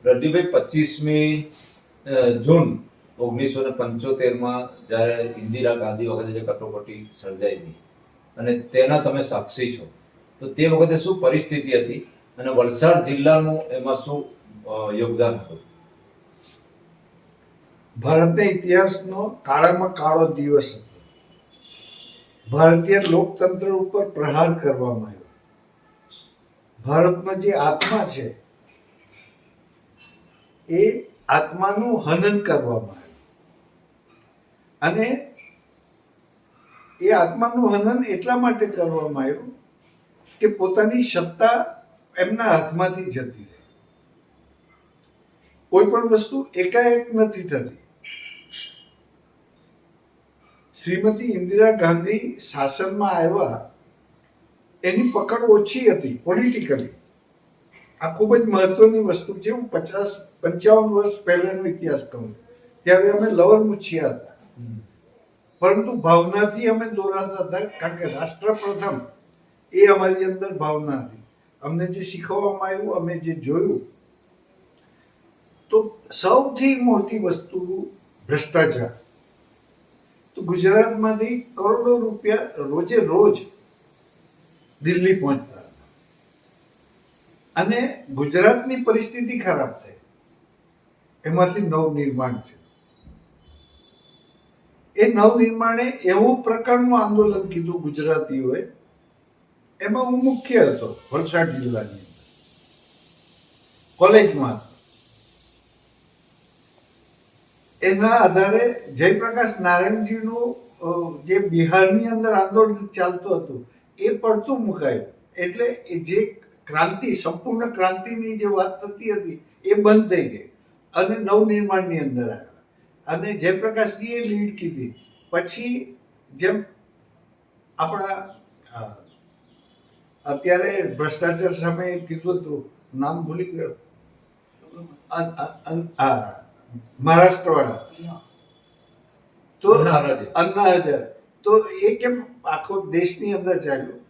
રતિભાઈ, 25મી જૂન 1975માં જ્યારે ઇન્દિરા ગાંધી વખતે જે કટોકટી સર્જાઈ હતી અને તેના તમે સાક્ષી છો, તો તે વખતે શું પરિસ્થિતિ હતી અને વલસાડ જિલ્લાનું એમાં શું યોગદાન હતું? ભારતના ઇતિહાસનો કાળામાં કાળો દિવસ હતો. ભારતીય લોકતંત્ર ઉપર પ્રહાર કરવામાં આવ્યો. ભારતમાં જે આત્મા છે એ આત્માનું હનન કરવામાં આવ્યું અને એ આત્માનું હનન એટલા માટે કરવામાં આવ્યું કે પોતાની સત્તા એમના હાથમાંથી જતી રહે. કોઈ પણ વસ્તુ એકાએક નથી થતી. શ્રીમતી ઇન્દિરા ગાંધી શાસનમાં આવ્યા, એની પકડ ઓછી હતી પોલિટિકલી. આ ખૂબ જ મહત્વની વસ્તુ છે. હું 55 વર્ષ પહેલાનો ઇતિહાસ કહું. ત્યારે અમે લવર મુછિયા હતા, પરંતુ ભાવનાથી અમે દોરાતા હતા, કારણ કે રાષ્ટ્ર પ્રથમ એ અમારી અંદર ભાવના હતી. અમને જે શીખવવામાં આવ્યું, અમે જે જોયું, તો સૌથી મોટી વસ્તુ ભ્રષ્ટાચાર. તો ગુજરાતમાંથી કરોડો રૂપિયા રોજે રોજ દિલ્હી પહોંચતા હતા અને ગુજરાતની પરિસ્થિતિ ખરાબ છે. એમાંથી નવનિર્માણ છે. એ નવનિર્માણે એવું પ્રકારનું આંદોલન કીધું ગુજરાતીઓએ, એમાં હું મુખ્ય હતો વલસાડ જિલ્લાની કોલેજમાં. એના આધારે જયપ્રકાશ નારાયણજીનું જે બિહારની અંદર આંદોલન ચાલતું હતું એ પડતું મુકાયું. એટલે એ જે ક્રાંતિ, સંપૂર્ણ ક્રાંતિની જે વાત થતી હતી એ બંધ થઈ ગઈ અને નવનિર્માણની અંદર આવ્યા અને જયપ્રકાશજીએ લીડ કીધી. પછી જેમ આપણા અત્યારે ભ્રષ્ટાચાર સામે કીધું હતું, નામ ભૂલી ગયો, મહારાષ્ટ્ર વાળા, તો અન્ના હજાર, તો એ કેમ આખો દેશની અંદર ચાલ્યું?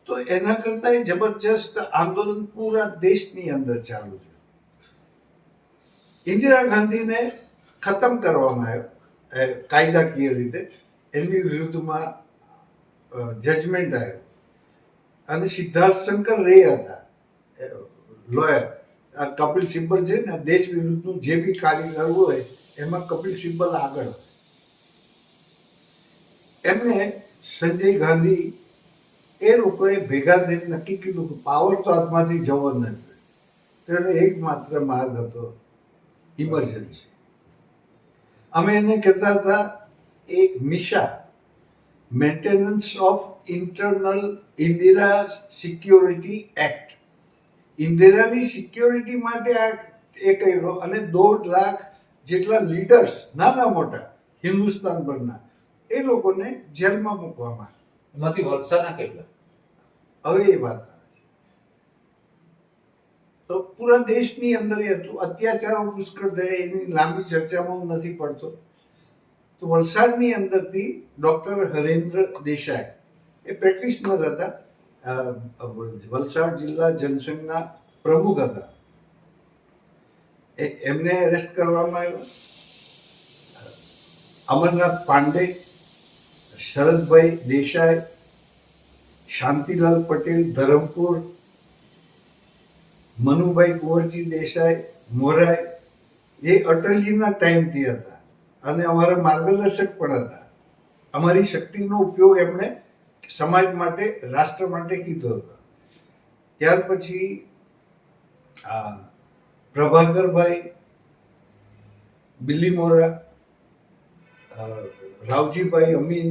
તો એના કરતા જબરજસ્ત આંદોલન પૂરા દેશની અંદર ચાલુ છે. ઇન્દિરા ગાંધીને ખતમ કરવામાં આવ્યો કાયદાકીય રીતે. એમની વિરુદ્ધમાં જજમેન્ટ આવ્યું અને સિદ્ધાર્થ શંકર રે હતા લોયર. આ કપિલ સિબ્બલ છે ને, દેશ વિરુદ્ધનું જે બી કાર્ય કરવું હોય એમાં કપિલ સિબ્બલ આગળ. એમને સંજય ગાંધી એ લોકોએ ભેગા થઈને નક્કી કીધું કે પાવર તો હાથમાંથી જવો નથી. તેનો એકમાત્ર માર્ગ હતો ઇમરજન્સી. અમે એને કહેતા હતા એ MISA, maintenance of internal Indira security act. ઇન્દિરાની સિક્યોરિટી માટે આ એ કર્યો અને 1.5 લાખ જેટલા લીડર્સ, નાના મોટા હિન્દુસ્તાન પરના, એ લોકોને જેલમાં મૂકવામાં. એમાંથી વલસાડના કેટલા? હવે એ વાત તો પૂરા દેશની અંદર એ હતું. અત્યાચારો પુષ્કળ થયા, એની લાંબી ચર્ચામાં હું નથી પડતો. તો વલસાડની અંદરથી ડોક્ટર હરેન્દ્ર દેસાઈ, એ પ્રેક્ટિશનર હતા, વલસાડ જિલ્લા જનસંઘના પ્રમુખ હતા. એમને એરેસ્ટ કરવામાં આવ્યો. અમરનાથ પાંડે, શરદભાઈ દેસાઈ, શાંતિલાલ પટેલ ધરમપુર, મનુભાઈ કુંવરજી દેસાઈ મોરાય, એ અટલજીના ટાઈમથી હતા અને અમારા માર્ગદર્શક પણ હતા. અમારી શક્તિનો ઉપયોગ એમણે સમાજ માટે, રાષ્ટ્ર માટે કીધો હતો. ત્યાર પછી પ્રભાકરભાઈ બિલ્લીમોરા, રાવજીભાઈ અમીન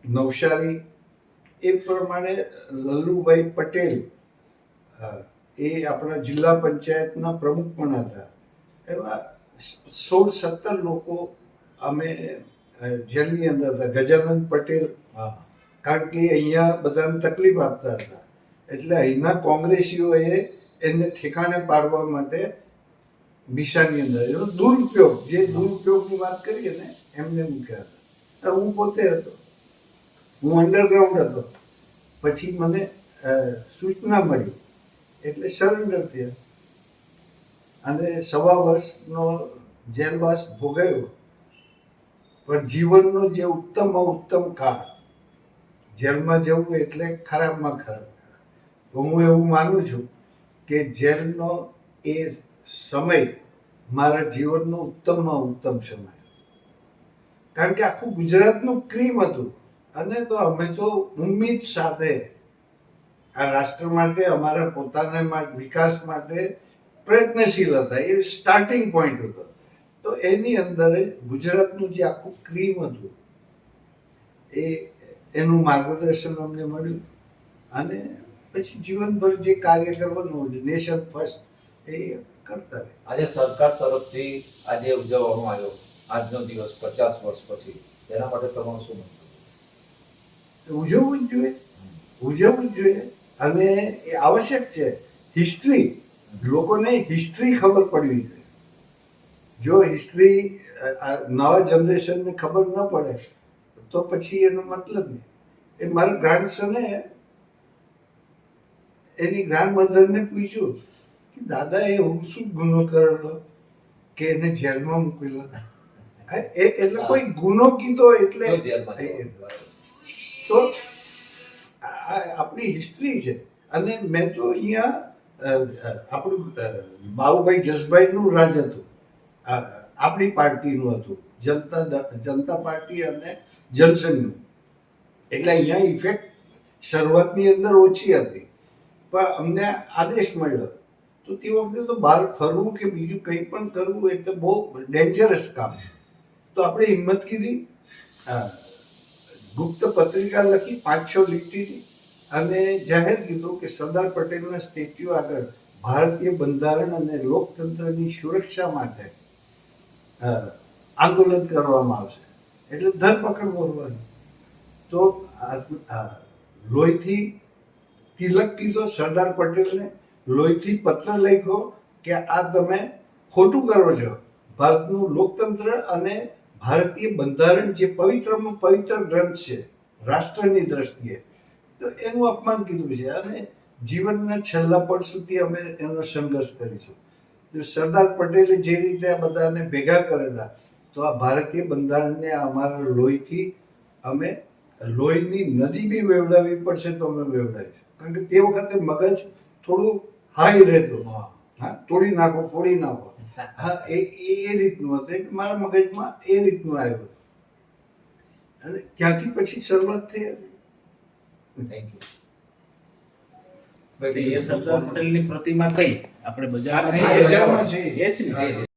નવસારી, એ પ્રમાણે લલ્લુભાઈ પટેલ, એ આપણા જિલ્લા પંચાયતના પ્રમુખ પણ હતા. એવા 16-17 લોકો અમે જેલની અંદર હતા. ગજાનંદ પટેલ, કારણ કે અહીંયા બધાને તકલીફ આપતા હતા, એટલે અહીંના કોંગ્રેસીઓએ એને ઠેકાણે પાડવા માટે મિશાની અંદર એનો દુરુપયોગ, જે દુરુપયોગની વાત કરીએ ને, એમને મૂક્યા હતા. હું પોતે હતો, હું અંડરગ્રાઉન્ડ હતો. પછી મને સૂચના મળી એટલે સરેન્ડર થયા અને 1.25 વર્ષનો જેલવાસ ભોગવ્યો, પણ જીવનનો જે ઉત્તમમાં ઉત્તમ કાળ, જેલમાં જવું એટલે ખરાબમાં ખરાબ. તો હું એવું માનું છું કે જેલનો એ સમય મારા જીવનનો ઉત્તમમાં ઉત્તમ સમય, કારણ કે આખું ગુજરાતનું ક્રીમ હતું. અને તો અમે તો ઉમ્મીદ સાથે આ રાષ્ટ્ર માટે, અમારા પોતાના વિકાસ માટે પ્રયત્નશીલ હતા. એ સ્ટાર્ટિંગ પોઈન્ટ હતો. તો એની અંદર ગુજરાતનું જે આખું ક્રીમ હતું એનું માર્ગદર્શન અમને મળ્યું. અને પછી જીવનભર જે કાર્ય કરવાનું નેશન ફર્સ્ટ એ કરતા રહે. આજે સરકાર તરફથી આજે ઉજવવામાં આવ્યો આજનો દિવસ 50 વર્ષ પછી, તેના માટે તમારું શું મંતવ્ય? ઉજવવું જ જોઈએ, ઉજવવું જ જોઈએ. અને એ આવશ્યક છે. હિસ્ટ્રી, લોકોને હિસ્ટ્રી ખબર પડવી જોઈએ. જો હિસ્ટ્રી નવા જનરેશનને ખબર ન પડે તો પછી એનો મતલબ નહીં. એ મારા ગ્રાન્ડસને એની ગ્રાન્ડ મધરને પૂછ્યું કે દાદા એ હું શું ગુનો કરેલો કે એને જેલમાં મૂકેલા? એટલે કોઈ ગુનો કીધો એટલે તો જેલમાં જવાનું. તો આપણી હિસ્ટ્રી છે. અને મેં તો અહીંયા આપણું બાબુભાઈ જસભાઈનું રાજ હતું, આપણી પાર્ટીનું હતું, જનતા પાર્ટી અને જનસંઘનું. એટલે અહીંયા ઇફેક્ટ શરૂઆતની અંદર ઓછી હતી, પણ અમને આદેશ મળ્યો. તો તે વખતે તો બહાર ફરવું કે બીજું કંઈ પણ કરવું એટલે બહુ ડેન્જરસ કામ. તો આપણે હિંમત કીધી, ગુપ્ત પત્રિકા લખી 500 લીટીની, અને જાહેર કીધું કે સરદાર પટેલના સ્ટેચ્યુ આગળ ભારતીય બંધારણ અને લોકતંત્રની સુરક્ષા માટે આંદોલન કરવામાં આવશે, એટલે ધરપકડ કરવાની. તો લોહીથી તિલક કીધો સરદાર પટેલને, લોહીથી પત્ર લખ્યો કે આ તમે ખોટું કરો છો. ભારતનું લોકતંત્ર અને ભારતીય બંધારણ જે પવિત્રમાં પવિત્ર ગ્રંથ છે રાષ્ટ્રની દ્રષ્ટિએ, તો એનું અપમાન કીધું છે. અને જીવનના છેલ્લા પળ સુધી અમે એનો સંઘર્ષ કરીશું. જો સરદાર પટેલે જે રીતે આ બધાને ભેગા કરેલા, તો આ ભારતીય બંધારણને અમારા લોહીથી અમે લોહીની નદી બી વેવડાવવી પડશે તો અમે વેવડાવીશું. કારણ કે તે વખતે મગજ થોડું હાઈ રહેતું. હા, તોડી નાખો, ફોડી નાખો. હા, એ રીતનું હતું. મારા મગજમાં એ રીતનું આવ્યું. અને ત્યાંથી પછી શરૂઆત થઈ હતી. Thank you. એ સરદાર પટેલની પ્રતિમા કઈ આપણે બજારમાં બજારમાં છે. એ જ ને.